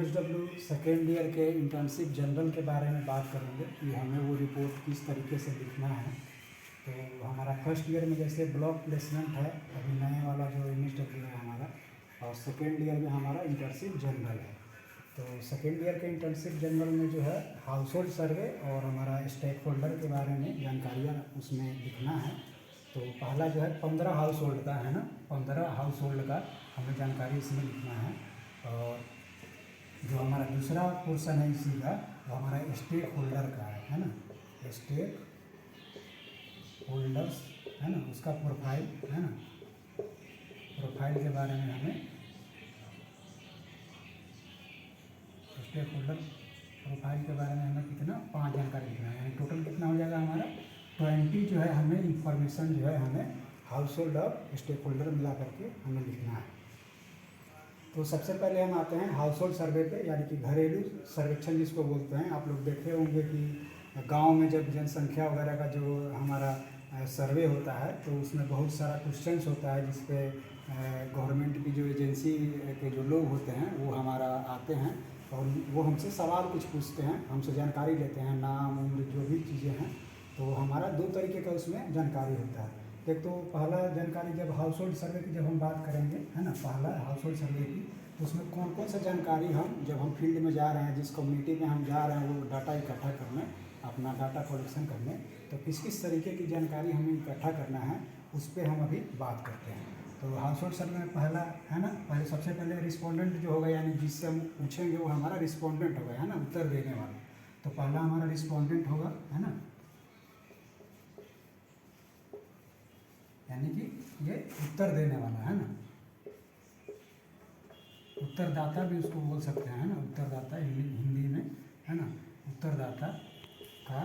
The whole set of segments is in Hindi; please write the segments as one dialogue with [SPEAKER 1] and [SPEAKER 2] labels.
[SPEAKER 1] एमएसडब्ल्यू सेकेंड ईयर के इंटर्नशिप जनरल के बारे में बात करेंगे कि हमें वो रिपोर्ट किस तरीके से लिखना है। तो हमारा फर्स्ट ईयर में जैसे ब्लॉक प्लेसमेंट है, अभी नए वाला जो एमएसडब्ल्यू है हमारा, और सेकेंड ईयर में हमारा इंटर्नशिप जनरल है। तो सेकेंड ईयर के इंटर्नशिप जनरल में जो है हाउस होल्ड सर्वे और हमारा स्टेक होल्डर के बारे में जानकारियाँ उसमें लिखना है। तो पहला जो है 15 हाउस होल्ड का है ना, 15 हाउस होल्ड का हमें जानकारी इसमें लिखना है। और जो हमारा दूसरा पोर्शन है इसी का, वो हमारा स्टेक होल्डर का है ना, स्टेक होल्डर्स है ना, उसका प्रोफाइल है ना, प्रोफाइल के बारे में हमें स्टेक होल्डर प्रोफाइल के बारे में हमें कितना 5 जानकारी लिखना है, यानी टोटल कितना हो जाएगा हमारा 20 जो है हमें इंफॉर्मेशन जो है हमें हाउस होल्ड और स्टेक होल्डर मिला करके हमें लिखना है। तो सबसे पहले हम आते हैं हाउस होल्ड सर्वे पे, यानी कि घरेलू सर्वेक्षण जिसको बोलते हैं। आप लोग देखे होंगे कि गांव में जब जनसंख्या वगैरह का जो हमारा सर्वे होता है तो उसमें बहुत सारा क्वेश्चंस होता है, जिसपे गवर्नमेंट की जो एजेंसी के जो लोग होते हैं वो हमारा आते हैं और वो हमसे सवाल कुछ पूछते हैं, हमसे जानकारी लेते हैं, नाम उम्र जो भी चीज़ें हैं। तो हमारा 2 तरीके का उसमें जानकारी होता है। एक तो पहला जानकारी जब हाउस होल्ड सर्वे की जब हम बात करेंगे है ना, पहला हाउस होल्ड सर्वे की, तो उसमें कौन कौन सा जानकारी हम जब हम फील्ड में जा रहे हैं, जिस कम्युनिटी में हम जा रहे हैं वो डाटा इकट्ठा करने, अपना डाटा कलेक्शन करने, तो किस किस तरीके की जानकारी हमें इकट्ठा करना है उस पर हम अभी बात करते हैं। तो हाउस होल्ड सर्वे में पहला है ना, पहले सबसे पहले रिस्पोंडेंट जो होगा, यानी जिससे हम पूछेंगे वो हमारा रिस्पोंडेंट होगा है ना, उत्तर देने वाला। तो पहला हमारा रिस्पोंडेंट होगा है ना, यानी कि ये उत्तर देने वाला है ना, उत्तरदाता भी उसको बोल सकते हैं ना, उत्तरदाता हिंदी में है ना। उत्तरदाता का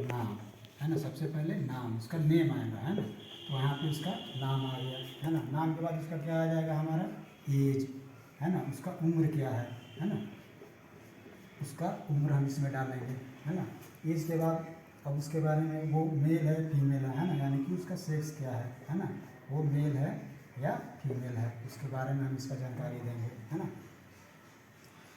[SPEAKER 1] नाम है ना, सबसे पहले नाम, उसका नेम आएगा है ना, तो यहाँ पे उसका नाम आ गया है ना। नाम के बाद उसका क्या आ जाएगा हमारा एज है ना, उसका उम्र क्या है ना, उसका उम्र हम इसमें डालेंगे है ना। एज के बाद अब उसके बारे में वो मेल है फीमेल है ना, यानी कि उसका सेक्स क्या है ना, वो मेल है या फीमेल है, उसके बारे में हम इसका जानकारी देंगे है ना।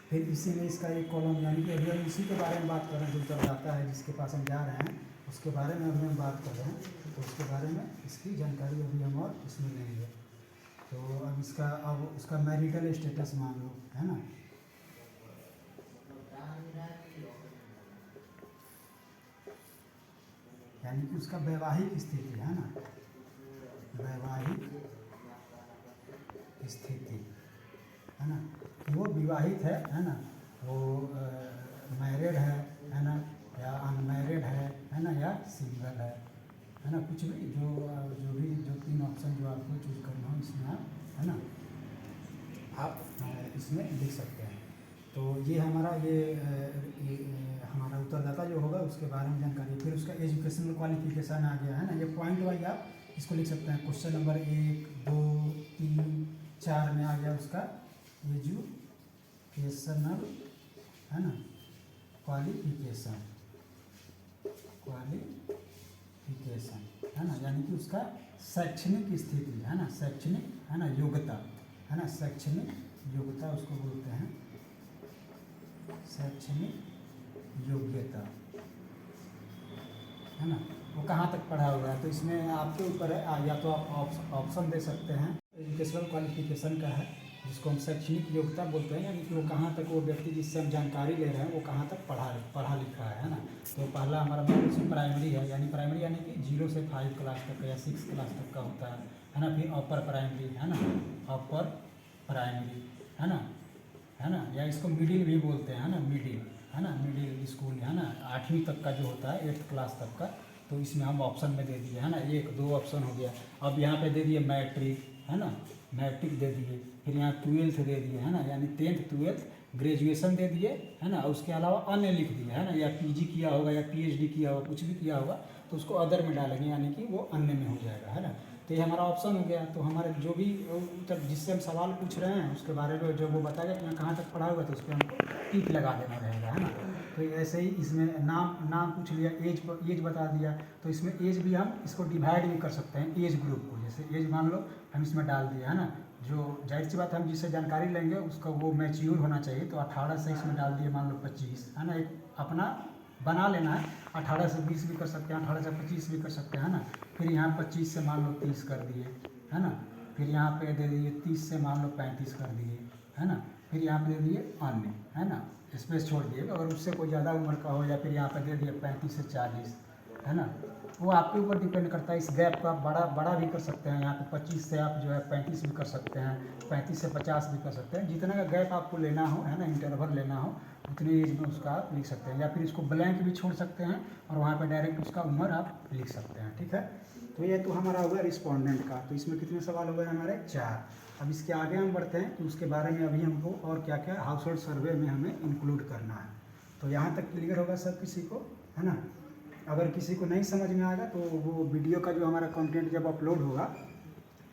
[SPEAKER 1] फिर इसी में इसका एक कॉलम, यानी कि अभी हम इसी के बारे में बात कर रहे हैं, जो उत्तरदाता है जिसके पास हम जा रहे हैं उसके बारे में अभी हम बात कर रहे हैं, तो उसके बारे में इसकी जानकारी अभी हम और इसमें लेंगे। तो अब इसका अब उसका मैरिटल स्टेटस मान लो है ना, यानी कि उसका वैवाहिक स्थिति है ना, वैवाहिक स्थिति है ना, वो विवाहित है ना, वो मैरिड है ना, या अनमैरिड है ना, या सिंगल है ना, कुछ भी जो 3 ऑप्शन जो आपको चूज करना हो इसमें आप है ना, आप इसमें लिख सकते हैं। तो ये हमारा ये हमारा उत्तरदाता जो होगा उसके बारे में जानकारी। फिर उसका एजुकेशनल क्वालिफिकेशन आ गया है ना, ये पॉइंट वाइज आप इसको लिख सकते हैं। क्वेश्चन नंबर 1, 2, 3, 4 में आ गया उसका एजुकेशनल है ना, क्वालिफिकेशन है ना, यानी कि उसका शैक्षणिक स्थिति है ना, शैक्षणिक है ना, योग्यता है ना, शैक्षणिक योग्यता उसको बोलते हैं, शैक्षणिक योग्यता है ना, वो कहाँ तक पढ़ा हुआ है। तो इसमें आपके ऊपर है, या तो आप ऑप्शन दे सकते हैं। एजुकेशनल क्वालिफिकेशन का है जिसको हम शैक्षणिक योग्यता बोलते हैं, यानी कि वो कहाँ तक वो व्यक्ति जिससे हम जानकारी ले रहे हैं वो कहाँ तक पढ़ा लिखा है ना। तो पहला हमारा प्राइमरी है, यानी कि 0 से 5 क्लास तक या 6 क्लास तक का होता है ना। फिर अपर प्राइमरी है ना, अपर प्राइमरी है ना, या इसको मिडिल भी बोलते हैं ना, मिडिल है ना, मिडिल स्कूल है ना, 8वीं तक का जो होता है 8th क्लास तक का। तो इसमें हम ऑप्शन में दे दिए है ना, 1, 2 ऑप्शन हो गया। अब यहाँ पे दे दिए मैट्रिक है ना, मैट्रिक दे दिए। फिर यहाँ 12th दे दिए है ना, यानी 10th 12th, ग्रेजुएशन दे दिए है ना, उसके अलावा अन्य लिख दिए है ना, या पीजी किया होगा या पीएचडी किया होगा, कुछ भी किया होगा तो उसको अदर में डालेंगे, यानी कि वो अन्य में हो जाएगा है ना। तो ये हमारा ऑप्शन हो गया। तो हमारे जो भी जिससे हम सवाल पूछ रहे हैं उसके बारे में जो वो बताएगा कि कहाँ तक पढ़ा हुआ, तो उस पर हमको टिक लगा देना रहेगा है ना। तो ऐसे ही इसमें नाम पूछ लिया, एज बता दिया, तो इसमें एज भी हम इसको डिवाइड भी कर सकते हैं एज ग्रुप को। जैसे एज मान लो हम इसमें डाल दिया है ना, जो जाहिर सी बात है हम जिससे जानकारी लेंगे उसका वो मैच्योर होना चाहिए। तो 18 से इसमें डाल दिए मान लो 25, है ना, एक अपना बना लेना है। 18 से 20 भी कर सकते हैं, 18 से 25 भी कर सकते हैं, है ना। फिर यहाँ 25 से मान लो 30 कर दिए, है ना। फिर यहाँ पे दे दिए 30 से मान लो 35 कर दिए, है ना। फिर यहाँ पे दे दिए अन्य, है ना, स्पेस छोड़ दिए। अगर उससे कोई ज़्यादा उम्र का हो या फिर यहाँ पे दे दिए 35 से 40, है ना, वो आपके ऊपर डिपेंड करता है। इस गैप को आप बड़ा भी कर सकते हैं। यहाँ पे 25 से आप जो है 35 भी कर सकते हैं, 35 से 50 भी कर सकते हैं। जितना का गैप आपको लेना हो, है ना, इंटरवल लेना हो, उतनी एज में उसका आप लिख सकते हैं। या फिर इसको ब्लैंक भी छोड़ सकते हैं और वहाँ पर डायरेक्ट उसका उम्र आप लिख सकते हैं। ठीक है, तो ये तो हमारा हुआ रिस्पोंडेंट का। तो इसमें कितने सवाल हो गए हमारे? 4। अब इसके आगे हम बढ़ते हैं कि उसके बारे में अभी हमको और क्या क्या हाउस होल्ड सर्वे में हमें इंक्लूड करना है। तो यहाँ तक क्लियर होगा सब किसी को, है ना। अगर किसी को नहीं समझ में आएगा तो वो वीडियो का जो हमारा कंटेंट जब अपलोड होगा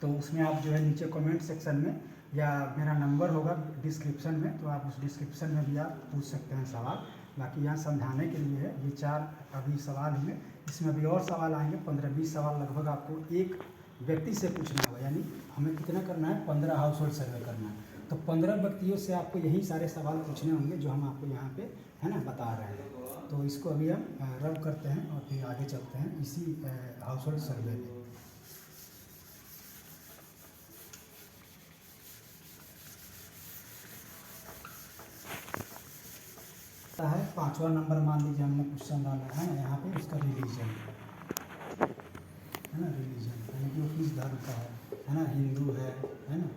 [SPEAKER 1] तो उसमें आप जो है नीचे कमेंट सेक्शन में या मेरा नंबर होगा डिस्क्रिप्शन में, तो आप उस डिस्क्रिप्शन में भी आप पूछ सकते हैं सवाल। बाकी यहाँ समझाने के लिए है ये 4 अभी सवाल हुए। इसमें अभी और सवाल आएंगे, 15-20 सवाल लगभग आपको एक व्यक्ति से पूछना होगा। यानी हमें कितना करना है? 15 हाउस होल्ड सर्वे करना है। तो 15 व्यक्तियों से आपको यही सारे सवाल पूछने होंगे जो हम आपको यहाँ पे, है ना, बता रहे हैं। तो इसको अभी हम रब करते हैं और फिर आगे चलते हैं इसी हाउस होल्ड सर्वे में। है 5वां नंबर मान लीजिए हमने क्वेश्चन डाला है यहाँ पे, उसका रिलीजन, है ना, रिलीजन यानी कि वो किस धर्म का है ना, हिंदू है ना,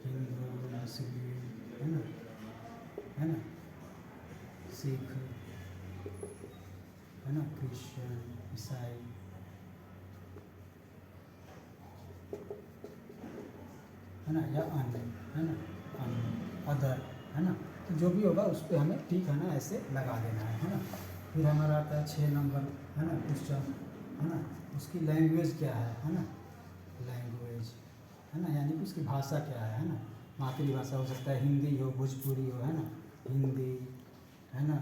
[SPEAKER 1] हिंदू, मुस्लिम, है ना, सिख, है ना, क्रिश्चियन, ईसाई, है ना, या अन्य, है ना, अन्य, अदर, है ना। तो जो भी होगा उस पर हमें ठीक, है ना, ऐसे लगा देना है ना। फिर हमारा आता है 6 नंबर, है ना, क्वेश्चन, है ना, उसकी लैंग्वेज क्या है ना, लैंग्वेज, है ना, यानी कि उसकी भाषा क्या है ना। मातृभाषा हो सकता है हिंदी हो, भोजपुरी हो, है ना, हिंदी, है ना,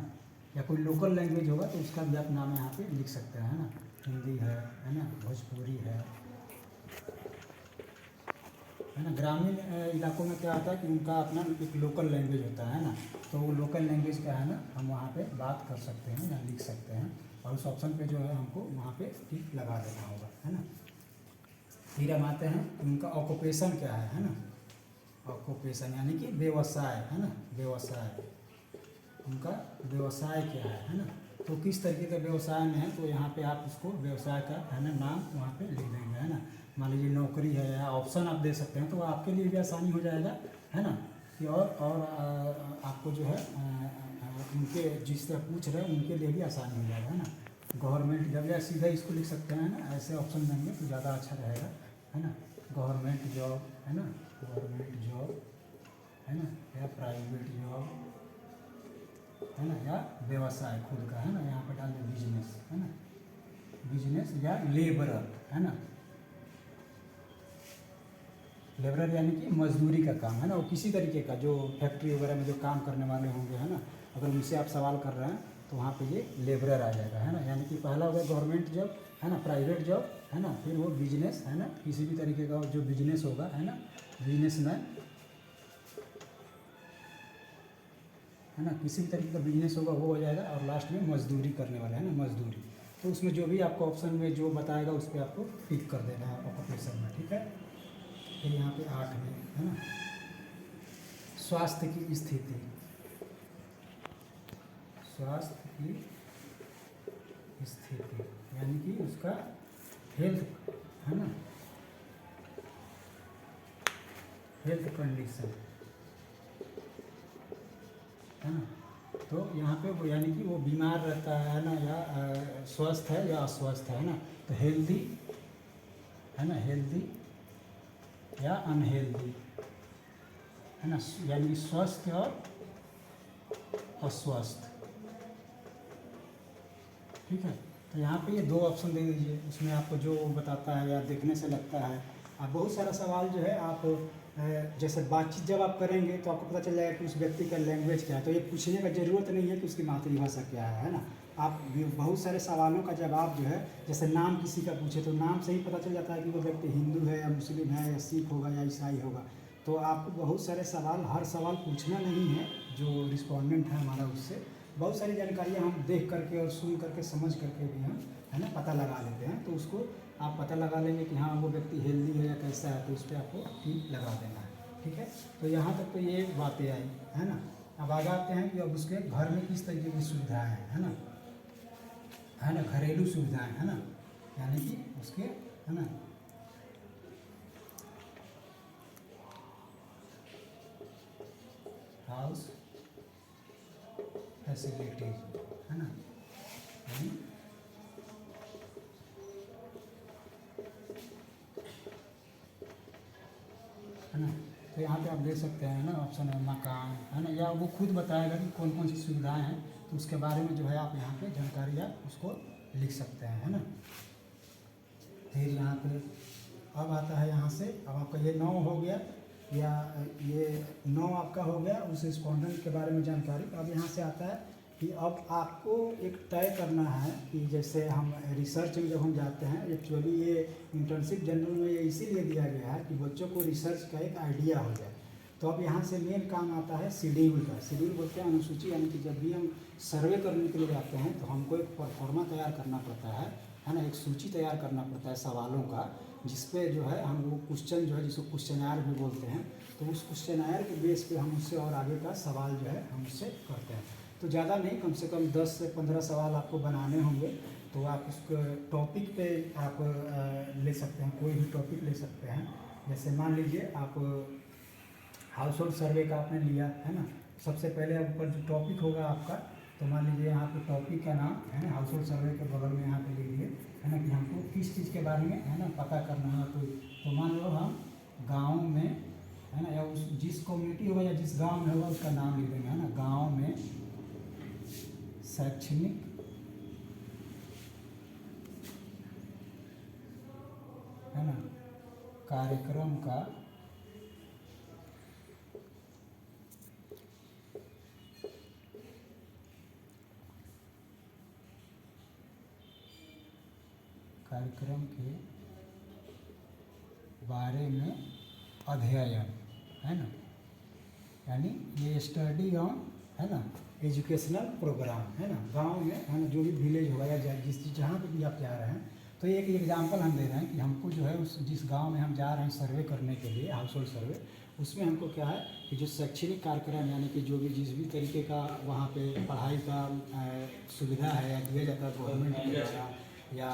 [SPEAKER 1] या कोई लोकल लैंग्वेज होगा तो उसका भी आप नाम यहाँ पे लिख सकते हैं, है ना। हिंदी है ना, भोजपुरी है ना। ग्रामीण इलाकों में क्या होता है कि उनका अपना एक लोकल लैंग्वेज होता है ना, तो वो लोकल लैंग्वेज क्या है ना, हम वहाँ पे बात कर सकते हैं या लिख सकते हैं। और उस ऑप्शन पे जो है हमको वहाँ पे टिक लगा देना होगा, है ना। फिर हम आते हैं कि उनका ऑक्यूपेशन क्या है ना, ऑक्यूपेशन यानी कि व्यवसाय, है ना, व्यवसाय, उनका व्यवसाय क्या है ना। तो किस तरीके का व्यवसाय में है तो यहाँ पे आप उसको व्यवसाय का, है ना, नाम वहाँ पे लिख देंगे, है ना। मान लीजिए नौकरी है या ऑप्शन आप दे सकते हैं तो आपके लिए भी आसानी हो जाएगा, है ना। कि और आपको जो है उनके जिस तरह पूछ रहे हैं उनके लिए भी आसानी हो जाएगा, है ना। गवर्नमेंट जब या सीधा इसको लिख सकते हैं ना, ऐसे ऑप्शन देंगे तो ज़्यादा अच्छा रहेगा, है ना। गवर्नमेंट जॉब, है ना, गवर्नमेंट जॉब, है ना, या प्राइवेट जॉब, है ना, या व्यवसाय खुद का, है ना। यहाँ पर डाल दें बिजनेस, है ना, बिजनेस या लेबरर, है ना। लेबरर यानी कि मजदूरी का काम, है ना, वो किसी तरीके का जो फैक्ट्री वगैरह में जो काम करने वाले होंगे, है ना, अगर उनसे आप सवाल कर रहे हैं तो वहाँ पे ये लेबरर आ जाएगा, है ना। यानी कि पहला होगा गवर्नमेंट जॉब, है ना, प्राइवेट जॉब, है ना, फिर वो बिजनेस, है ना, किसी भी तरीके का जो बिजनेस होगा, है ना, बिजनेसमैन, है ना, किसी भी तरीके का बिजनेस होगा वो हो जाएगा। और लास्ट में मजदूरी करने वाला, है ना, मजदूरी। तो उसमें जो भी आपको ऑप्शन में जो बताएगा उस पर आपको टिक कर देना है ऑक्यूपेशन में, ठीक है। फिर यहाँ पे 8 में, है ना, स्वास्थ्य की स्थिति, स्वास्थ्य की स्थिति यानी कि उसका हेल्थ, है ना, हेल्थ कंडीशन, है ना। तो यहाँ पे वो यानी कि वो बीमार रहता है ना, या स्वस्थ है या अस्वस्थ है ना। तो हेल्दी, है ना, हेल्दी या अनहेल्दी, है ना, यानी कि स्वस्थ और अस्वस्थ, ठीक है। तो यहाँ पे ये 2 ऑप्शन दे दीजिए, उसमें आपको जो बताता है या देखने से लगता है। अब बहुत सारा सवाल जो है आप जैसे बातचीत जब आप करेंगे तो आपको पता चल जाएगा कि उस व्यक्ति का लैंग्वेज क्या है। तो ये पूछने का ज़रूरत नहीं है कि उसकी मातृभाषा क्या है ना। आप बहुत सारे सवालों का जवाब जो है, जैसे नाम किसी का पूछे तो नाम से ही पता चल जाता है कि वो व्यक्ति हिंदू है या मुस्लिम है या सिख होगा या ईसाई होगा। तो आपको बहुत सारे सवाल, हर सवाल पूछना नहीं है, जो रिस्पोंडेंट है हमारा उससे बहुत सारी जानकारियाँ हम देख करके और सुन करके समझ करके भी हम है ना पता लगा लेते हैं। तो उसको आप पता लगा लेंगे कि हाँ वो व्यक्ति हेल्दी है या कैसा है, तो उस पर आपको टिक लगा देना है। ठीक है, तो यहाँ तक तो ये बातें आई है ना। अब आगे आते हैं कि अब उसके घर में किस तरीके की सुविधाएँ हैं, है ना, घरेलू सुविधाएँ, है ना, यानी कि उसके है ना हाउस फैसिलिटीज, है ना, यानी है ना। तो यहाँ पे आप देख सकते हैं ना, ऑप्शन है मकान, है ना, या वो खुद बताएगा कि कौन कौन सी सुविधाएं हैं, तो उसके बारे में जो है आप यहाँ पे जानकारी आप उसको लिख सकते हैं, है ना। फिर यहाँ पे अब आता है, यहाँ से अब आपका ये 9 हो गया, या ये 9 आपका हो गया उस रिस्पोंडेंट के बारे में जानकारी। अब यहाँ से आता है कि अब आपको एक तय करना है कि जैसे हम रिसर्च में जब हम जाते हैं, एक्चुअली ये इंटर्नशिप जनरल में ये इसीलिए दिया गया है कि बच्चों को रिसर्च का एक आइडिया हो जाए। तो अब यहाँ से मेन काम आता है शेड्यूल का। शेड्यूल बोलते हैं अनुसूची, यानी कि जब भी हम सर्वे करने के लिए जाते हैं तो हमको एक परफॉर्मा तैयार करना पड़ता है ना, एक सूची तैयार करना पड़ता है सवालों का, जिसपे जो है हम वो क्वेश्चन जो है जिसको क्वेश्चनर भी बोलते हैं, तो उस क्वेश्चनर के बेस पे हम उससे और आगे का सवाल जो है हम उससे करते हैं। तो ज़्यादा नहीं, कम से कम 10 से 15 सवाल आपको बनाने होंगे। तो आप उस टॉपिक पे आप ले सकते हैं, कोई भी टॉपिक ले सकते हैं। जैसे मान लीजिए आप हाउस होल्ड सर्वे का आपने लिया है ना, सबसे पहले ऊपर जो टॉपिक होगा आपका, तो मान लीजिए यहाँ पे टॉपिक का नाम है ना, हाउस होल्ड सर्वे के बगल में यहाँ पे लिखिए, है ना, कि हमको किस चीज़ के बारे में है ना पता करना है। तो मान लो हम गांव में है ना, या उस जिस कम्युनिटी होगा या जिस गांव में होगा उसका नाम लिख देंगे, है ना। गांव में शैक्षणिक है ना कार्यक्रम का कार्यक्रम के बारे में अध्ययन, है ना, यानी ये स्टडी ऑन है ना एजुकेशनल प्रोग्राम, है ना, गांव में है ना, जो भी विलेज होगा या जिस जहाँ पे भी आप जा रहे हैं। तो एक एग्जांपल हम दे रहे हैं कि हमको जो है उस जिस गांव में हम जा रहे हैं सर्वे करने के लिए, हाउस होल्ड सर्वे, उसमें हमको क्या है कि जो शैक्षणिक कार्यक्रम, यानी कि जो भी जिस भी तरीके का वहाँ पे पढ़ाई का सुविधा है या दिया जाता है गवर्नमेंट के द्वारा या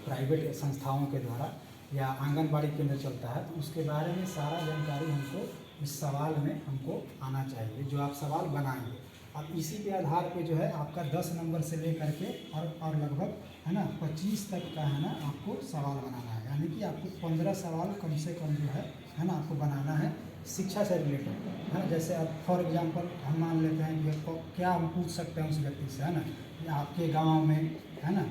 [SPEAKER 1] प्राइवेट संस्थाओं के द्वारा या आंगनबाड़ी केंद्र चलता है, तो उसके बारे में सारा जानकारी हमको इस सवाल में हमको आना चाहिए, जो आप सवाल बनाएंगे। अब इसी के आधार पे जो है आपका 10 नंबर से लेकर के और लगभग है ना 25 तक का है ना आपको सवाल बनाना है, यानी कि आपको 15 सवाल कम से कम जो है ना आपको बनाना है शिक्षा से रिलेटेड, है ना। जैसे अब फॉर एग्जांपल हम मान लेते हैं कि क्या हम पूछ सकते हैं उस व्यक्ति से, है ना, कि आपके गाँव में है ना,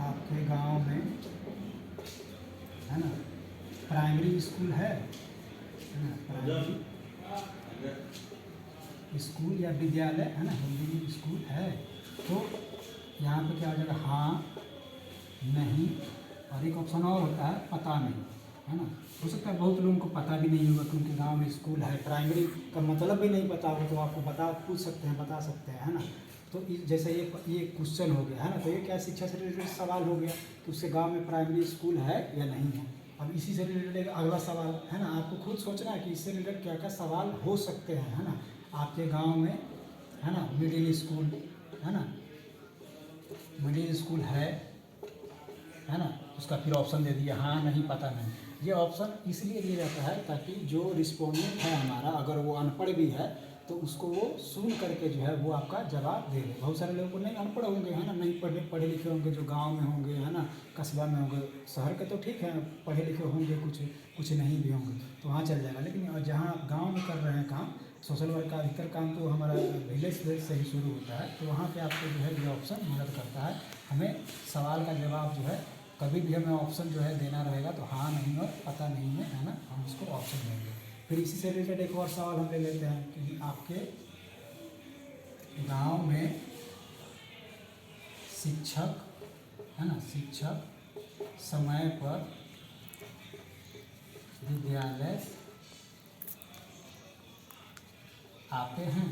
[SPEAKER 1] आपके गांव में है ना प्राइमरी स्कूल है ना, प्राइमरी स्कूल या विद्यालय है ना, हिंदी स्कूल है। तो यहाँ पे क्या हो जाएगा, हाँ, नहीं, और एक ऑप्शन और होता है पता नहीं, है ना। हो सकता है बहुत लोगों को पता भी नहीं होगा कि उनके गाँव में स्कूल है, प्राइमरी का मतलब भी नहीं पता हो, तो आपको पूछ सकते हैं, बता सकते हैं, है ना। तो जैसे ये क्वेश्चन हो गया, है ना, तो ये क्या शिक्षा से रिलेटेड सवाल हो गया कि उसके गांव में प्राइमरी स्कूल है या नहीं है। अब इसी से रिलेटेड अगला सवाल, है ना, आपको खुद सोचना है कि इससे रिलेटेड क्या क्या सवाल हो सकते हैं, है ना। आपके गांव में है ना मिडिल स्कूल, है ना, मिडिल स्कूल है ना, उसका फिर ऑप्शन दे दिया, हाँ, नहीं, पता नहीं। ये ऑप्शन इसलिए दिया जाता है ताकि जो रिस्पोंडेंट है हमारा, अगर वो अनपढ़ भी है तो उसको वो सुन करके जो है वो आपका जवाब दे दे। बहुत सारे लोगों को नहीं अनपढ़ होंगे, है ना, नहीं पढ़े लिखे होंगे, जो गांव में होंगे, है ना, कस्बा में होंगे, शहर के तो ठीक है पढ़े लिखे होंगे, कुछ नहीं भी होंगे, तो वहाँ चल जाएगा। लेकिन जहाँ आप गाँव में कर रहे हैं काम, सोशल वर्क का अधिकतर काम तो हमारा विलेज से ही शुरू होता है, तो वहाँ पे आपको जो है ये ऑप्शन मदद करता है। हमें सवाल का जवाब जो है कभी भी हमें ऑप्शन जो है देना रहेगा, तो हाँ, नहीं और पता नहीं में, है ना, हम उसको ऑप्शन देंगे। फिर इसी से रिलेटेड एक और सवाल हम ले लेते हैं कि आपके गांव में शिक्षक, है ना, शिक्षक समय पर विद्यालय आते हैं,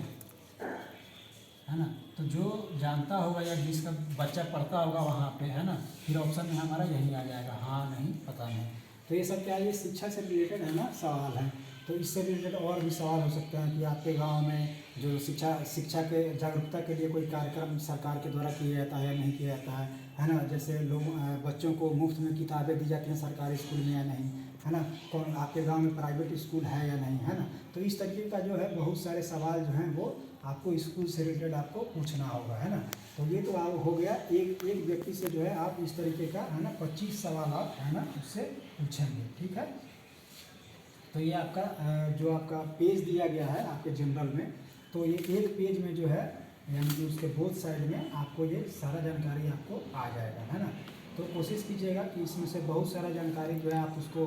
[SPEAKER 1] है ना। तो जो जानता होगा या जिसका बच्चा पढ़ता होगा वहाँ पे, है ना, फिर ऑप्शन में हमारा यही आ जाएगा, हाँ नहीं पता नहीं। तो ये सब क्या है, ये शिक्षा से रिलेटेड है ना सवाल है। तो इससे रिलेटेड और भी सवाल हो सकते हैं कि आपके गांव में जो शिक्षा के जागरूकता के लिए कोई कार्यक्रम सरकार के द्वारा किया जाता है या नहीं किया जाता है ना। जैसे लोग बच्चों को मुफ्त में किताबें दी जाती हैं सरकारी स्कूल में या नहीं, है ना। कौन आपके गांव में प्राइवेट स्कूल है या नहीं, है ना। तो इस तरीके का जो है बहुत सारे सवाल जो हैं वो आपको स्कूल से रिलेटेड आपको पूछना होगा, है ना। तो ये तो आप हो गया एक व्यक्ति से जो है आप इस तरीके का, है ना, 25 सवाल आप, है ना, उससे पूछेंगे, ठीक है। तो ये आपका जो आपका पेज दिया गया है आपके जनरल में, तो ये एक पेज में जो है यानी कि उसके बोथ साइड में आपको ये सारा जानकारी आपको आ जाएगा, है ना। तो कोशिश कीजिएगा कि इसमें से बहुत सारा जानकारी जो है आप उसको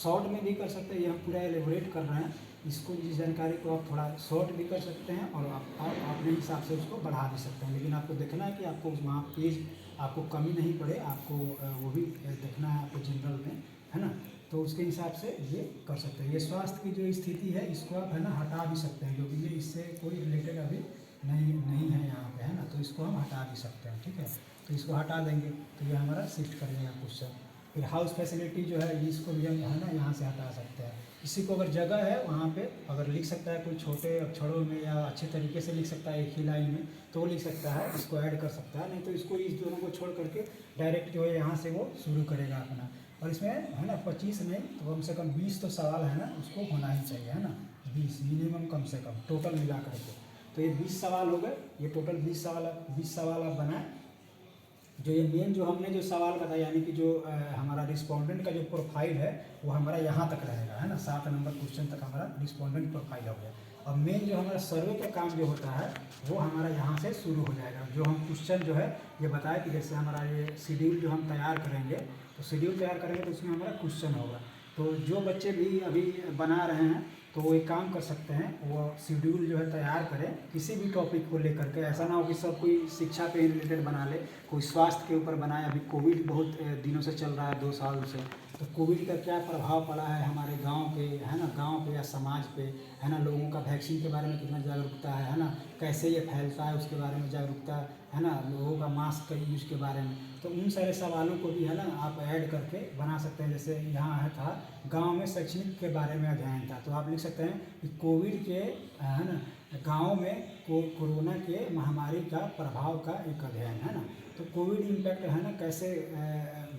[SPEAKER 1] शॉर्ट में भी कर सकते हैं। ये हम पूरा एलेबोरेट कर रहे हैं इसको, इस जानकारी को आप थोड़ा शॉर्ट भी कर सकते हैं और आप अपने हिसाब से उसको बढ़ा भी सकते हैं। लेकिन आपको देखना है कि आपको वहाँ पेज आपको कमी नहीं पड़े, आपको वो भी देखना है आपको जनरल में, है ना। तो उसके हिसाब से ये कर सकते हैं। ये स्वास्थ्य की जो स्थिति है इसको आप, है ना, हटा भी सकते हैं क्योंकि ये इससे कोई रिलेटेड अभी नहीं है यहाँ पे, है ना। तो इसको हम हटा भी सकते हैं, ठीक है। तो इसको हटा देंगे तो ये हमारा शिफ्ट कर देगा क्वेश्चन। फिर हाउस फैसिलिटी जो है इसको भी हम, है ना, यहाँ से हटा सकते हैं। किसी को अगर जगह है वहाँ पे अगर लिख सकता है कोई छोटे अक्षरों में या अच्छे तरीके से लिख सकता है एक ही लाइन में, तो वो लिख सकता है, इसको ऐड कर सकता है। नहीं तो इसको इस दोनों को छोड़ करके डायरेक्ट जो है यहाँ से वो शुरू करेगा अपना। और इसमें, है ना, 25 नहीं तो कम से कम 20 तो सवाल, है ना, उसको होना ही चाहिए, है ना। 20 मिनिमम कम से कम टोटल मिला करके। तो ये 20 सवाल हो गए, ये टोटल 20 सवाल आप बनाएं। जो ये मेन जो हमने जो सवाल बताया यानी कि जो हमारा रिस्पोंडेंट का जो प्रोफाइल है वो हमारा यहाँ तक रहेगा, है ना। 7 नंबर क्वेश्चन तक हमारा रिस्पोंडेंट प्रोफाइल हो गया। अब मेन जो हमारा सर्वे का काम जो होता है वो हमारा यहाँ से शुरू हो जाएगा। जो हम क्वेश्चन जो है ये बताया कि जैसे हमारा ये शेड्यूल जो हम तैयार करेंगे, तो शेड्यूल तैयार करेंगे तो उसमें हमारा क्वेश्चन होगा। तो जो बच्चे भी अभी बना रहे हैं तो वो एक काम कर सकते हैं, वो शेड्यूल जो है तैयार करें किसी भी टॉपिक को लेकर के। ऐसा ना हो कि सब कोई शिक्षा पे ही रिलेटेड बना ले, कोई स्वास्थ्य के ऊपर बनाए। अभी कोविड बहुत दिनों से चल रहा है, 2 साल से। तो कोविड का क्या प्रभाव पड़ा है हमारे गांव पे, है ना, गांव पे या समाज पे, है ना। लोगों का वैक्सीन के बारे में कितना जागरूकता है ना, कैसे ये फैलता है उसके बारे में जागरूकता, है ना, लोगों का मास्क का यूज के बारे में। तो उन सारे सवालों को भी, है ना, आप ऐड करके बना सकते हैं। जैसे यहाँ है था गांव में शैक्षणिक के बारे में अध्ययन था, तो आप लिख सकते हैं कि कोविड के, है ना, गांव में कोरोना के महामारी का प्रभाव का एक अध्ययन, है ना। तो कोविड इम्पैक्ट, है ना, कैसे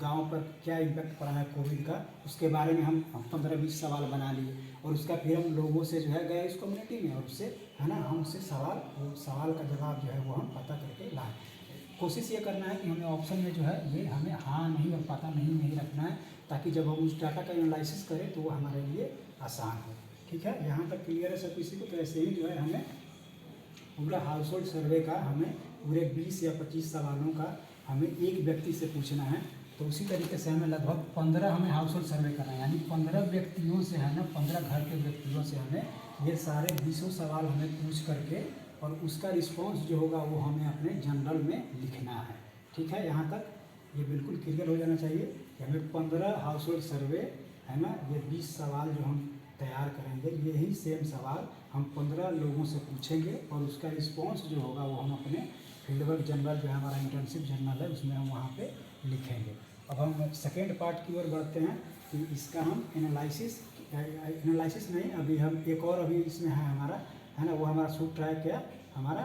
[SPEAKER 1] गांव पर क्या इम्पैक्ट पड़ा है कोविड का, उसके बारे में हम 15-20 सवाल बना लिए। और उसका फिर हम लोगों से जो है गए इस कम्युनिटी में और उससे, है ना, हम उससे सवाल का जवाब जो है वो हम पता करके लाए। कोशिश ये करना है कि हमें ऑप्शन में जो है ये हमें हाँ नहीं और पता नहीं रखना है, ताकि जब हम उस डाटा का एनालिसिस करें तो वो हमारे लिए आसान हो, ठीक है। यहाँ तक क्लियर है सब किसी को। तो ऐसे ही जो है हमें पूरा हाउस होल्ड सर्वे का हमें पूरे 20 या 25 सवालों का हमें एक व्यक्ति से पूछना है। तो उसी तरीके से हमें लगभग 15 हमें हाउस होल्ड सर्वे करना है, यानी 15 व्यक्तियों से, है ना, 15 घर के व्यक्तियों से हमें ये सारे 20 सवाल हमें पूछ करके और उसका रिस्पॉन्स जो होगा वो हमें अपने जनरल में लिखना है, ठीक है। यहाँ तक ये बिल्कुल क्लियर हो जाना चाहिए कि हमें 15 हाउस होल्ड सर्वे, है ना, ये 20 सवाल जो हम तैयार करेंगे, यही सेम सवाल हम 15 लोगों से पूछेंगे और उसका रिस्पॉन्स जो होगा वो हम अपने फील्डवर्क जनरल जो है हमारा इंटर्नशिप जनरल है उसमें हम वहाँ पे लिखेंगे। अब हम सेकेंड पार्ट की ओर बढ़ते हैं कि इसका हम एनालिसिस नहीं, अभी हम एक और अभी इसमें है हमारा, है ना, वो हमारा सूट ट्रैक क्या हमारा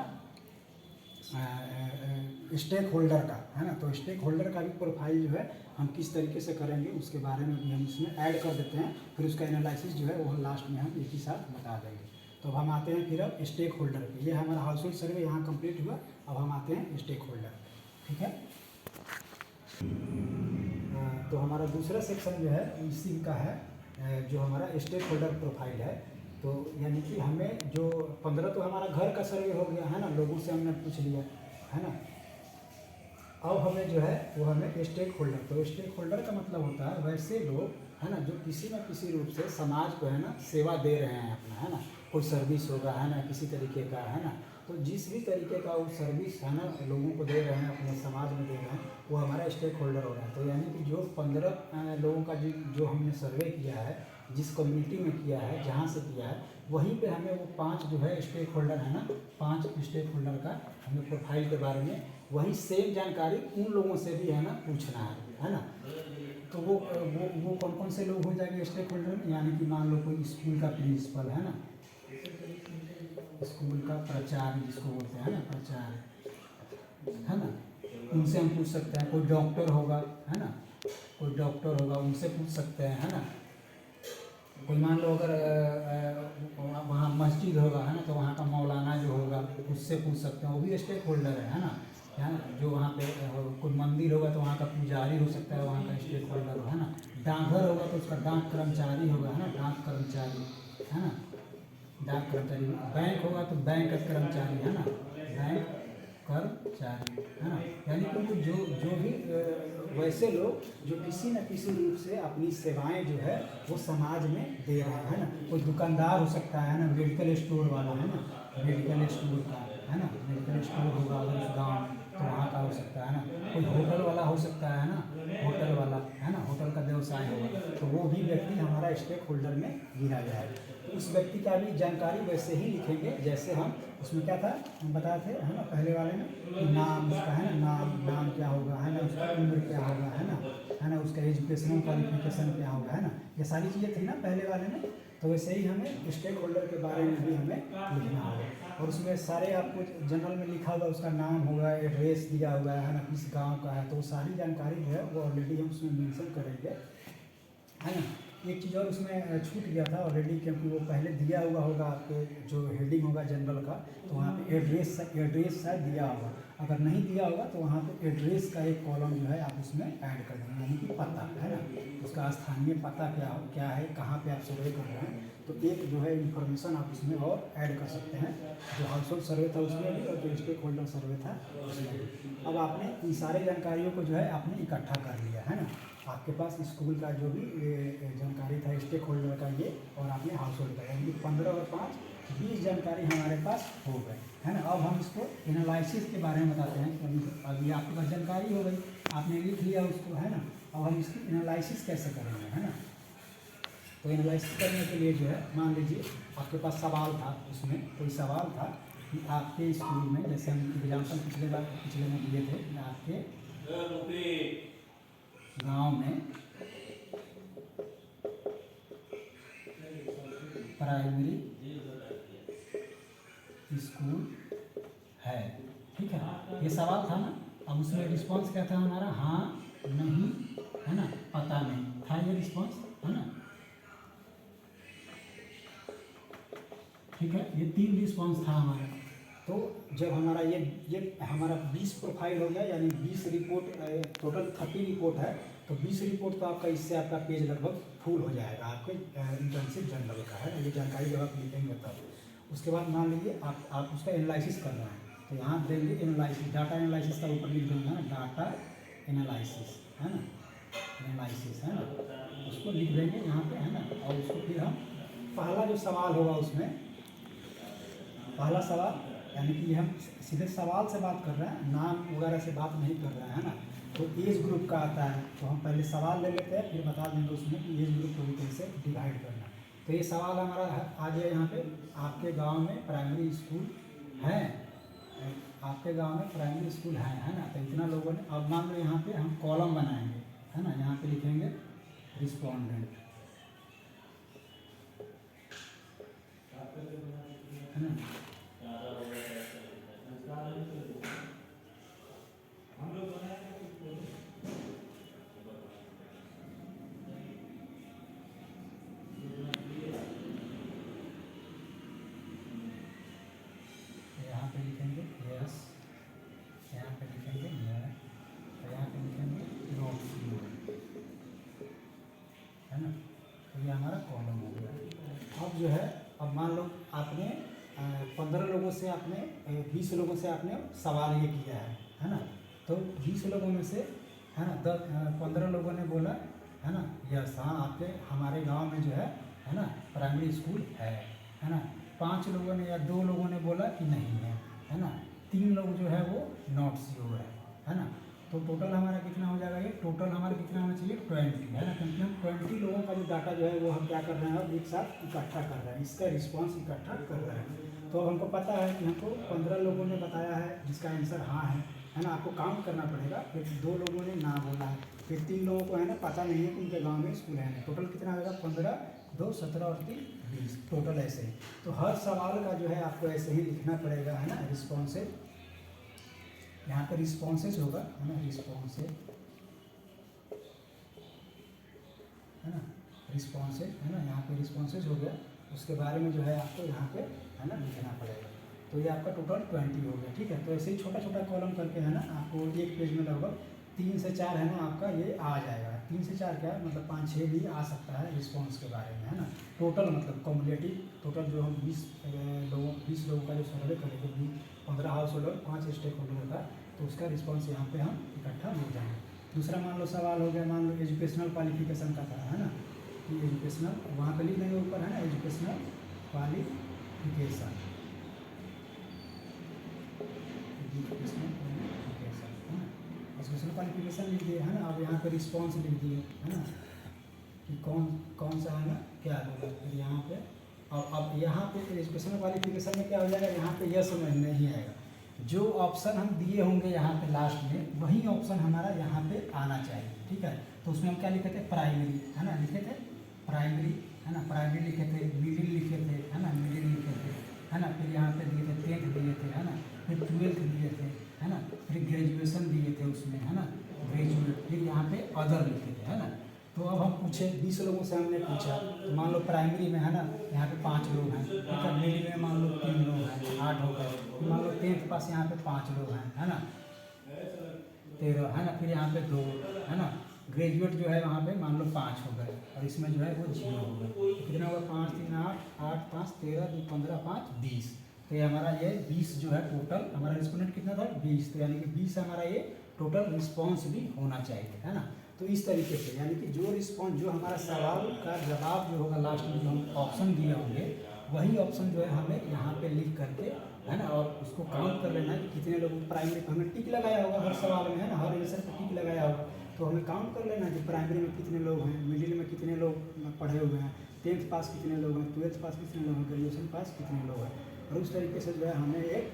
[SPEAKER 1] स्टेक होल्डर का, है ना। तो स्टेक होल्डर का भी प्रोफाइल जो है हम किस तरीके से करेंगे उसके बारे में भी हम इसमें ऐड कर देते हैं। फिर उसका एनालिसिस जो है वो लास्ट में हम एक ही साथ बता देंगे। तो अब हम आते हैं फिर अब स्टेक होल्डर पे। ये हमारा हाउस होल्ड सर्वे यहाँ कंप्लीट हुआ। अब हम आते हैं स्टेक होल्डर, ठीक है। तो हमारा दूसरा सेक्शन जो है इसी का है, जो हमारा स्टेक होल्डर प्रोफाइल है। तो यानी कि हमें जो 15 तो हमारा घर का सर्वे हो गया, है ना, लोगों से हमने पूछ लिया, है ना। अब हमें जो है वो हमें स्टेक होल्डर, तो स्टेक होल्डर का मतलब होता है वैसे लोग, है ना, जो किसी न किसी रूप से समाज को, है ना, सेवा दे रहे हैं अपना, है ना, कोई सर्विस होगा, है ना, किसी तरीके का, है ना। तो जिस भी तरीके का वो सर्विस, है ना, लोगों को दे रहे हैं, अपने समाज में दे रहे हैं, वो हमारा स्टेक होल्डर हो रहा है। तो यानी कि जो 15 लोगों का जो हमने सर्वे किया है जिस कम्युनिटी में किया है, जहाँ से किया है, वहीं पे हमें वो 5 जो है स्टेक होल्डर है ना, 5 स्टेक होल्डर का हमें प्रोफाइल के बारे में वही सेम जानकारी उन लोगों से भी है ना पूछना है ना। तो वो कौन कौन से लोग हो जाएंगे स्टेक होल्डर में, यानी कि मान लो कोई स्कूल का प्रिंसिपल है ना, स्कूल का प्राचार्य जिसको बोलते हैं ना, प्राचार्य है ना, उनसे हम पूछ सकते हैं। कोई डॉक्टर होगा है ना, कोई डॉक्टर होगा उनसे पूछ सकते हैं है ना। कोई मान लो अगर वहाँ मस्जिद होगा है ना, तो वहाँ का मौलाना जो होगा उससे पूछ सकते हैं, वो भी स्टेक होल्डर है ना। जो वहाँ पे कोई मंदिर होगा तो वहाँ का पुजारी हो सकता है, वहाँ का स्टेक होल्डर है ना। डाकघर होगा तो उसका डाक कर्मचारी होगा है ना, डाक कर्मचारी है ना, डाक कर्मचारी। बैंक होगा तो बैंक का कर्मचारी है ना, बैंक कर्मचारी है ना। यानी कि जो भी वैसे लोग जो किसी न किसी रूप से अपनी सेवाएं जो है वो समाज में दे रहे हैं ना। कोई दुकानदार हो सकता है ना, मेडिकल स्टोर वाला है ना, मेडिकल स्टोर का है ना, मेडिकल स्टोर होगा अगर उस गाँव में तो वहाँ का हो सकता है ना। कोई होटल वाला हो सकता है ना, होटल वाला है ना, होटल का व्यवसाय होगा तो वो भी व्यक्ति हमारा स्टेक होल्डर में गिना जाएगा। तो उस व्यक्ति का भी जानकारी वैसे ही लिखेंगे जैसे हम उसमें क्या था हम बताए थे है ना पहले वाले में, कि नाम उसका है ना, नाम क्या होगा है ना, उसका उम्र क्या होगा है ना, उसका एजुकेशनल क्वालिफिकेशन क्या होगा है ना, ये सारी चीज़ें थी ना पहले वाले में। तो वैसे ही हमें स्टेक होल्डर के बारे में भी हमें लिखना होगा, और उसमें सारे आपको जनरल में लिखा होगा, उसका नाम होगा, एड्रेस दिया हुआ है ना, किस गाँव का है, तो सारी जानकारी जो है वो ऑलरेडी हम उसमें मेंशन करेंगे है ना। एक चीज़ और उसमें छूट गया था ऑलरेडी, क्योंकि वो पहले दिया हुआ होगा आपके जो हेडिंग होगा जनरल का, तो वहाँ पे एड्रेस शायद दिया होगा। अगर नहीं दिया होगा तो वहाँ पे एड्रेस का एक कॉलम जो है आप उसमें ऐड कर देंगे, यानी कि पता है ना, उसका स्थानीय पता क्या है, कहाँ पे आप सर्वे कर रहे हैं, तो एक जो है इन्फॉर्मेशन आप उसमें और ऐड कर सकते हैं। जो हाउस होल्ड सर्वे था उसमें भी और जो स्टेक होल्डर सर्वे था उसमें भी। अब आपने इन सारे जानकारियों को जो है आपने इकट्ठा कर लिया है ना। आपके पास स्कूल का जो भी जानकारी था स्टेक होल्डर का ये, और आपने हाउस होल्ड का, यानी 15 और 5 20 जानकारी हमारे पास हो गए है ना। अब हम इसको एनालिसिस के बारे में बताते हैं। अभी आपके पास जानकारी हो गई, आपने लिख लिया उसको है ना। अब हम इसकी एनालिसिस कैसे करेंगे है ना। तो एनालिसिस करने के लिए जो है मान लीजिए आपके पास सवाल था, उसमें कोई सवाल था कि आपके स्कूल में, जैसे हम एग्जाम्पल पिछले में दिए थे कि आपके गांव में प्राइमरी स्कूल है, ठीक है, ये सवाल था ना। अब उसमें रिस्पांस क्या था हमारा, हाँ नहीं है ना, पता नहीं था, ये रिस्पांस है ना, ठीक है। ये 3 रिस्पांस था हमारा। तो जब हमारा ये हमारा 20 प्रोफाइल हो गया, यानी 20 रिपोर्ट, टोटल 30 रिपोर्ट है, तो 20 रिपोर्ट तो आपका इससे आपका पेज लगभग फुल हो जाएगा आपके इंटर्नशिप जनरल का है ना। ये जानकारी जब आप लिखेंगे तब उसके बाद मान लीजिए आप उसका एनालिसिस कर रहे हैं, तो यहाँ देंगे एनालिसिस, डाटा एनालिसिस का ऊपर लिख देंगे ना, डाटा एनालिसिस है ना, एनालिसिस है ना, उसको लिख देंगे यहाँ पे है ना। और उसको फिर हम पहला जो सवाल होगा उसमें, पहला सवाल यानी कि हम सीधे सवाल से बात कर रहे हैं, नाम वगैरह से बात नहीं कर रहे हैं ना। तो एज ग्रुप का आता है, तो हम पहले सवाल ले लेते हैं, फिर बता देंगे उसमें कि एज ग्रुप को भी कैसे डिवाइड करना है। तो ये सवाल हमारा आ गया यहाँ पे, आपके गांव में प्राइमरी स्कूल है, आपके गांव में प्राइमरी स्कूल है ना। तो इतना लोगों ने, अब मान लो यहाँ पे हम कॉलम बनाएंगे है ना, यहाँ पे लिखेंगे रिस्पॉन्डेंट है ना। यहाँ पे लिखेंगे यस, यहाँ पे लिखेंगे नो, यहाँ पे लिखेंगे नोट है ना। तो ये हमारा कॉलम हो गया। अब जो है, अब मान लो आपने 15 लोगों से आपने 20 लोगों से आपने सवाल ये किया है ना। तो 20 लोगों में से है ना 15 लोगों ने बोला है ना यस, हाँ आपके हमारे गांव में जो है ना प्राइमरी स्कूल है ना। 5 लोगों ने या 2 लोगों ने बोला कि नहीं है ना। 3 लोग जो है वो नॉट श्योर है ना। तो टोटल हमारा कितना हो जाएगा, ये टोटल हमारा कितना होना चाहिए 20 है ना, क्योंकि हम 20 लोगों का जो डाटा जो है वो हम क्या कर रहे हैं अब एक साथ इकट्ठा कर रहे हैं, इसका रिस्पॉन्स इकट्ठा कर रहे हैं। तो अब हमको पता है कि हमको 15 लोगों ने बताया है जिसका आंसर हाँ है ना, आपको काउंट करना पड़ेगा। फिर 2 लोगों ने ना बोला है, फिर 3 लोगों को है ना पता नहीं है कि उनके गाँव में स्कूल है नहीं। टोटल कितना होगा 15, 2, 17 और 3, 20 टोटल ऐसे ही। तो हर सवाल का जो है आपको ऐसे ही लिखना पड़ेगा है ना, रिस्पॉन्सेज। यहाँ पे रिस्पॉन्सेज होगा है ना, रिस्पॉन्सेज है ना, रिस्पॉन्सेज है ना, यहाँ पे रिस्पॉन्सेज हो गया। उसके बारे में जो है आपको यहाँ पे है ना लिखना पड़ेगा। तो ये आपका टोटल 20 हो गया, ठीक है। तो ऐसे ही छोटा छोटा कॉलम करके है ना आपको एक पेज में लगभग 3 से 4 है ना आपका ये आ जाएगा। 3 से 4 क्या मतलब 5-6 भी आ सकता है रिस्पॉन्स के बारे में है ना। टोटल मतलब कॉम्युलेटिव टोटल जो हम 20 लोगों का जो सर्वे करेंगे, 15 हाउस होल्डर 5 स्टेक होल्डर का, तो उसका रिस्पॉन्स यहाँ पे हम इकट्ठा हो जाएंगे। दूसरा मान लो सवाल हो गया, मान लो एजुकेशनल क्वालिफिकेशन का था है ना, कि एजुकेशनल वहाँ पे लिख देंगे ऊपर है ना, एजुकेशनल क्वालिफिकेशन है ना, एजुकेशनल क्वालिफिकेशन लिख दिए है ना। अब यहाँ पे रिस्पॉन्स लिख दिए है ना कि कौन सा है ना क्या होगा। फिर यहाँ पे और अब यहाँ पे एजुकेशनल क्वालिफिकेशन में क्या हो जाएगा, यहाँ पे यस में नहीं आएगा। जो ऑप्शन हम दिए होंगे यहाँ पे लास्ट में वही ऑप्शन हमारा यहाँ पे आना चाहिए, ठीक है। तो उसमें हम क्या लिखे थे, प्राइमरी है ना, लिखे थे प्राइमरी है ना, प्राइमरी लिखे थे, मिडिल लिखे थे है ना, मिडिल लिखे थे है ना। फिर यहाँ पे दिए थे 10th दिए थे है ना, फिर 12th दिए थे है ना, फिर ग्रेजुएशन दिए थे उसमें है ना, ग्रेजुएट। फिर यहाँ पे अदर लिखे थे है ना। तो अब हम पूछे 20 लोगों से हमने पूछा, तो मान लो प्राइमरी में है ना यहाँ पे 5 लोग हैं, ठीक है। मिडिल में मान लो 3 लोग हैं, 8 हो गए। फिर मान लो 10th पास यहाँ पे 5 लोग हैं है ना, 13 है ना। फिर यहाँ पे 2 है ना, ग्रेजुएट जो है वहाँ पे मान लो 5 हो गए, और इसमें जो है वो 0 हो गए। तो कितना होगा 5, 3, 8, 8, 5, 13, 2, 15, 5, 20। तो ये हमारा ये 20 जो है टोटल हमारा रिस्पोंडेंट कितना था 20। तो यानी कि 20 हमारा ये टोटल रिस्पॉन्स भी होना चाहिए है ना। तो इस तरीके से यानी कि जो रिस्पॉन्स जो हमारा सवाल का जवाब जो होगा लास्ट में जो हम ऑप्शन दिए होंगे वही ऑप्शन जो है हमें यहाँ पे लिख करके है ना, और उसको काउंट कर लेना है कि कितने लोग प्राइमरी पर हमें टिक लगाया होगा हर सवाल में है ना, हर आंसर पर टिक लगाया होगा। तो हमें काउंट कर लेना है कि प्राइमरी में कितने लोग हैं, मिडिल में कितने लोग पढ़े हुए हैं, 10th पास कितने लोग हैं, 12th पास कितने लोग हैं, ग्रेजुएशन पास कितने लोग हैं। और उस तरीके से जो है हमें एक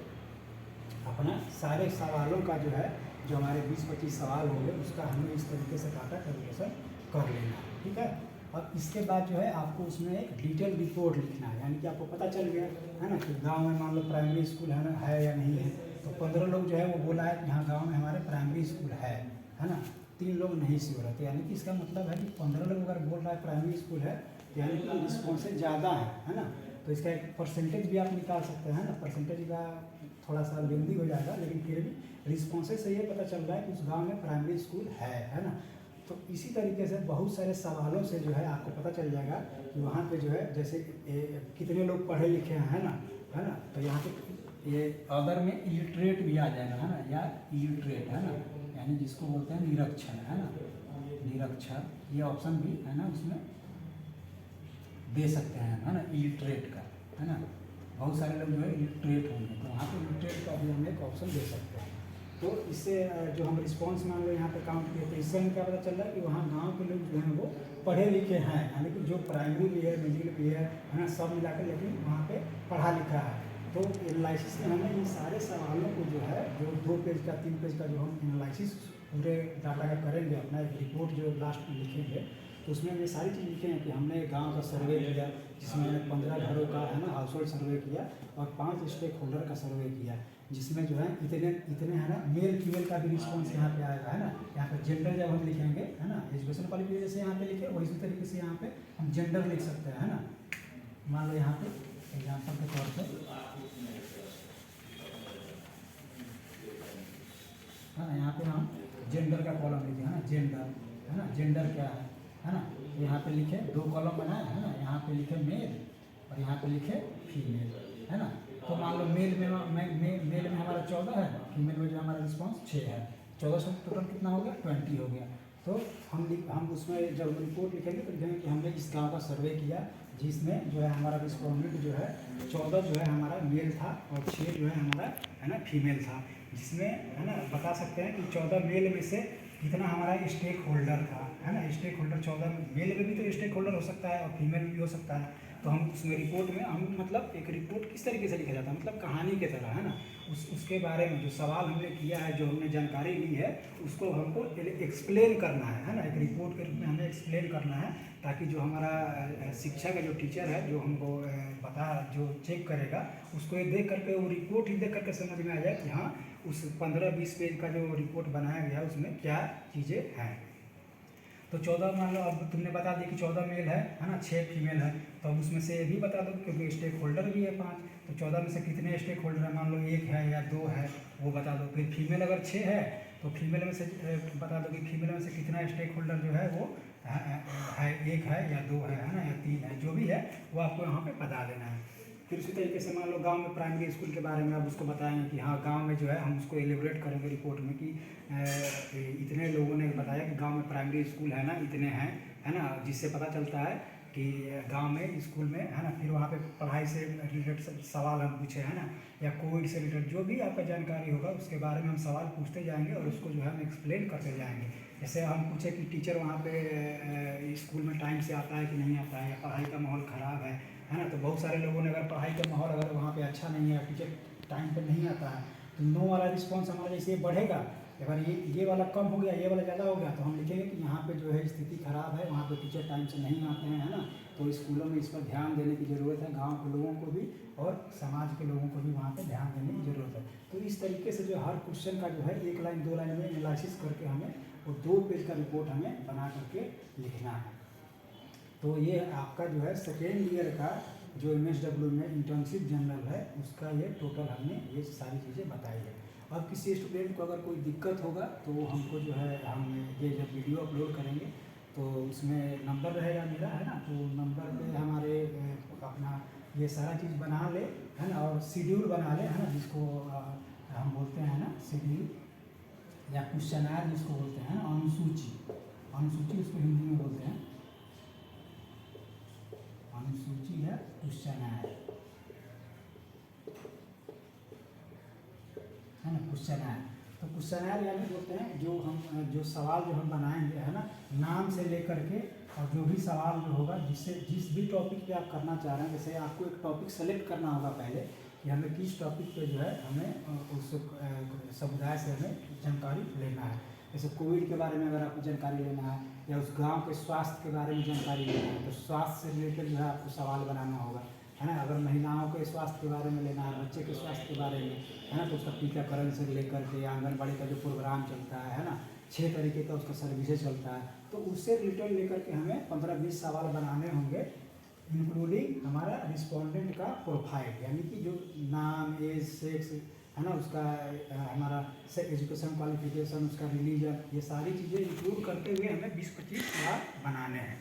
[SPEAKER 1] अपना सारे सवालों का जो है जो हमारे 20-25 सवाल होंगे उसका हमें इस तरीके से डाटा कैलकुलेशन कर लेना है, ठीक है। और इसके बाद जो है आपको उसमें एक डिटेल रिपोर्ट लिखना है, यानी कि आपको पता चल गया है ना कि गांव में मान लो प्राइमरी स्कूल है ना है या नहीं है। तो 15 लोग जो है वो बोला है कि यहाँ गांव में हमारे प्राइमरी स्कूल है ना, 3 लोग नहीं श्योर है। तो यानी कि इसका मतलब है कि 15 लोग अगर बोल रहा है प्राइमरी स्कूल है तो यानी कि रिस्पॉन्सेज ज़्यादा है ना। तो इसका एक परसेंटेज भी आप निकाल सकते हैं ना, परसेंटेज का थोड़ा सा लेंदी हो जाएगा, लेकिन फिर भी रिस्पॉन्सेज से ये पता चल रहा है कि उस गांव में प्राइमरी स्कूल है ना। तो इसी तरीके से बहुत सारे सवालों से जो है आपको पता चल जाएगा कि वहाँ पे जो है जैसे कितने लोग पढ़े लिखे हैं है ना। तो यहाँ पे ये अदर में इलिटरेट भी आ जाएगा है ना, या इलिटरेट है ना, यानी जिसको बोलते हैं निरक्षर है ना, निरक्षर ये ऑप्शन भी है ना उसमें दे सकते हैं है ना, इलिटरेट का है ना। बहुत सारे लोग जो है इलिटरेट होंगे तो वहाँ पे इलिटरेट का भी हम एक ऑप्शन दे सकते हैं। तो इससे जो हम रिस्पॉन्स मान लो यहाँ पे काउंट किए तो इससे हमें क्या पता चल रहा है कि वहाँ गांव के लोग जो हैं वो पढ़े लिखे हैं, यानी कि जो प्राइमरी भी है मिडिल भी है ना, सब मिलाकर, लेकिन वहाँ पे पढ़ा लिखा है। तो एनालिसिस में हमें इन सारे सवालों को जो है जो 2 पेज का 3 पेज का जो हम एनालिसिस पूरे डाटा का करेंगे, अपना एक रिपोर्ट जो लास्ट में लिखेंगे, तो उसमें ये सारी चीज़ लिखे हैं कि हमने गांव का सर्वे किया जिसमें 15 घरों का है ना हाउस होल्ड सर्वे किया और 5 स्टेक होल्डर का सर्वे किया, जिसमें जो है इतने है ना मेल फीमेल का भी रिस्पॉन्स यहाँ पे आएगा है ना। यहाँ पे जेंडर जब हम लिखेंगे है ना, एजुकेशन क्वालिफिकेशन जैसे यहाँ पे लिखे वही तरीके से यहाँ पे हम जेंडर लिख सकते हैं है ना। मान लो यहाँ पे एग्जाम्पल के तौर पर है ना, यहाँ पे हम जेंडर का कॉलम लिखे है ना, जेंडर है ना, जेंडर क्या है ना। तो यहाँ पे लिखे 2 कॉलम बनाए है ना, यहाँ पे लिखे मेल और यहाँ पे लिखे फीमेल है ना। तो मान लो मेल में हमारा 14 है, फीमेल में जो हमारा रिस्पॉन्स 6 है, 14 से टोटल कितना हो गया 20 हो गया। तो हम उसमें जब रिपोर्ट लिखेंगे तो लिखेंगे कि हमने इस गाँव का सर्वे किया जिसमें जो है हमारा रिस्पॉन्डेंट जो है 14 जो है हमारा मेल था और 6 जो है हमारा है ना फीमेल था। जिसमें है ना बता सकते हैं कि 14 मेल में से कितना हमारा स्टेक होल्डर था, है ना। स्टेक होल्डर 14 मेल में भी तो स्टेक होल्डर हो सकता है और फीमेल भी हो सकता है। तो हम उसमें रिपोर्ट में हम मतलब एक रिपोर्ट किस तरीके से लिखा जाता है, मतलब कहानी के तरह, है ना। उसके बारे में जो सवाल हमने किया है, जो हमने जानकारी ली है, उसको हमको एक्सप्लेन करना है ना। एक रिपोर्ट के रूप में हमें एक्सप्लेन करना है, ताकि जो हमारा शिक्षा का जो टीचर है, जो हमको जो चेक करेगा, उसको ये देख करके, वो रिपोर्ट ही देख करके समझ में आ जाए कि हाँ उस 15-20 पेज का जो रिपोर्ट बनाया गया है उसमें क्या चीज़ें हैं। तो 14 मान लो, अब तुमने बता दिया कि 14 मेल है ना, 6 फीमेल है। तो अब उसमें से ये भी बता दो, क्योंकि स्टेक होल्डर भी है 5, तो 14 में से कितने स्टेक होल्डर है, मान लो 1 है या 2 है, वो बता दो। फिर फीमेल अगर 6 है तो फीमेल में से बता दो कि फीमेल में से कितना स्टेक होल्डर जो है वो है, 1 है या 2 है ना, या 3 है, जो भी है वो आपको यहाँ पे बता देना है। फिर उसी तरीके से मान लो गांव में प्राइमरी स्कूल के बारे में आप उसको बताएंगे कि हाँ गांव में जो है, हम उसको एलिब्रेट करेंगे रिपोर्ट में कि इतने लोगों ने बताया कि गांव में प्राइमरी स्कूल है ना, इतने हैं, है ना, जिससे पता चलता है कि गांव में स्कूल में, है ना। फिर वहाँ पे पढ़ाई से रिलेटेड सवाल हम पूछे, है ना, या कोविड से रिलेटेड जो भी आपका जानकारी होगा उसके बारे में हम सवाल पूछते जाएंगे और उसको जो है हम एक्सप्लेन करते जाएंगे। जैसे हम पूछे कि टीचर वहाँ पे स्कूल में टाइम से आता है कि नहीं आता है, या पढ़ाई का माहौल ख़राब है ना। तो बहुत सारे लोगों ने अगर पढ़ाई का माहौल अगर वहाँ पे अच्छा नहीं है, टीचर टाइम पे नहीं आता है, तो नो वाला रिस्पॉन्स हमारा जैसे बढ़ेगा। अगर ये वाला कम हो गया, ये वाला ज़्यादा हो गया, तो हम लिखेंगे कि यहाँ पे जो है स्थिति ख़राब है, वहाँ पे टीचर टाइम से नहीं आते हैं, है ना। तो स्कूलों में इस पर ध्यान देने की ज़रूरत है, गांव के लोगों को भी और समाज के लोगों को भी वहाँ पे ध्यान देने की ज़रूरत है। तो इस तरीके से जो हर क्वेश्चन का जो है 1 लाइन 2 लाइन में एनालिसिस करके हमें वो 2 पेज का रिपोर्ट हमें बना करके लिखना है। तो ये आपका जो है सेकेंड ईयर का जो MSW में इंटर्नशिप जनरल है, उसका ये टोटल हमने ये सारी चीज़ें बताई है। अब किसी स्टूडेंट को अगर कोई दिक्कत होगा तो वो हमको जो है, हम ये जब वीडियो अपलोड करेंगे तो उसमें नंबर रहेगा मेरा, है ना। तो नंबर पे हमारे अपना ये सारा चीज़ बना ले, है ना, और शेड्यूल बना ले, है ना, जिसको हम बोलते हैं ना शेड्यूल या क्वेश्चनर जिसको बोलते हैं, अनुसूची उसको हिंदी में बोलते हैं, अनुसूची है क्वेश्चनर, है ना, क्वेश्चनर। तो क्वेश्चनर यानी बोलते हैं जो सवाल जो हम बनाएंगे, है ना, नाम से लेकर के, और जो भी सवाल जो होगा जिस भी टॉपिक पे आप करना चाह रहे हैं, जैसे आपको एक टॉपिक सेलेक्ट करना होगा पहले कि हमें किस टॉपिक पे जो है हमें उस समुदाय से हमें जानकारी लेना है। जैसे कोविड के बारे में अगर आपको जानकारी लेना है, या उस गांव के स्वास्थ्य के बारे में जानकारी लेना है, तो स्वास्थ्य से रिलेटेड जो है आपको सवाल बनाना होगा, है ना। अगर महिलाओं के स्वास्थ्य के बारे में लेना है, बच्चे के स्वास्थ्य के बारे में, है ना, तो उसका टीकाकरण से लेकर के आंगनबाड़ी का जो प्रोग्राम चलता है ना, 6 तरीके का उसका सर्विसेज चलता है, तो उससे रिलेटेड लेकर के हमें 15-20 सवाल बनाने होंगे, इंक्लूडिंग हमारा रिस्पोंडेंट का प्रोफाइल, यानी कि जो नाम, एज, सेक्स, है ना, उसका हमारा एजुकेशन क्वालिफिकेशन, उसका रिलीजन, ये सारी चीज़ें इंक्लूड करते हुए हमें 20-25 सवाल बनाने हैं।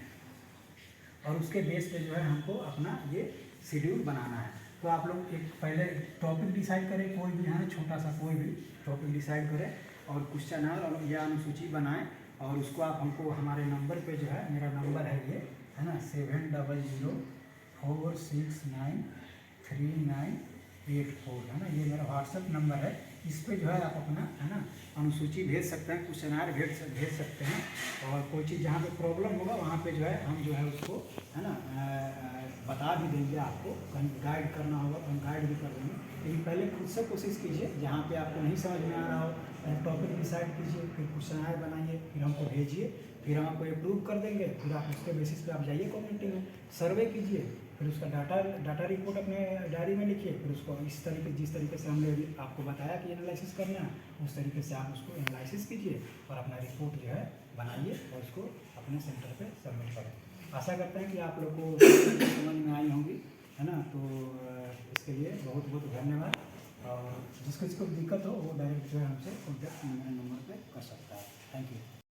[SPEAKER 1] और उसके बेस पे जो है हमको अपना ये शेड्यूल बनाना है। तो आप लोग एक पहले टॉपिक डिसाइड करें, कोई भी, है ना, छोटा सा कोई भी टॉपिक डिसाइड करें और क्वेश्चनर और या अनुसूची बनाएं, और उसको आप हमको हमारे नंबर पे जो है, मेरा नंबर है ये, है ना, 7004693984, है ना, ये मेरा व्हाट्सएप नंबर है। इस पे जो है आप अपना, है ना, अनुसूची भेज सकते हैं, क्वेश्चनर भेज सकते हैं, और कोई चीज़ जहाँ पे प्रॉब्लम होगा वहाँ पे जो है हम जो है उसको, है ना, बता भी देंगे आपको। कहीं गाइड करना होगा तो हम गाइड भी कर देंगे, लेकिन पहले खुद से कोशिश कीजिए, जहाँ पे आपको नहीं समझ में आ रहा हो टॉपिक डिसाइड कीजिए, फिर क्वेश्चनर बनाइए, फिर हमको भेजिए, फिर हम आपको अप्रूव कर देंगे, फिर आप उसके बेसिस पे आप जाइए कम्युनिटी में, सर्वे कीजिए, फिर उसका डाटा रिपोर्ट अपने डायरी में लिखिए, फिर उसको जिस तरीके से हमने आपको बताया कि एनालिसिस करना है, उस तरीके से आप उसको एनालिसिस कीजिए और अपना रिपोर्ट जो है बनाइए और उसको अपने सेंटर पे सबमिट करें। आशा करते हैं कि आप लोग को समझ में आई होंगी, है ना। तो इसके लिए बहुत बहुत धन्यवाद, और जिसको दिक्कत हो वो डायरेक्ट जो है हमसे कॉन्टैक्ट नंबर पे कर सकता है। Thank you.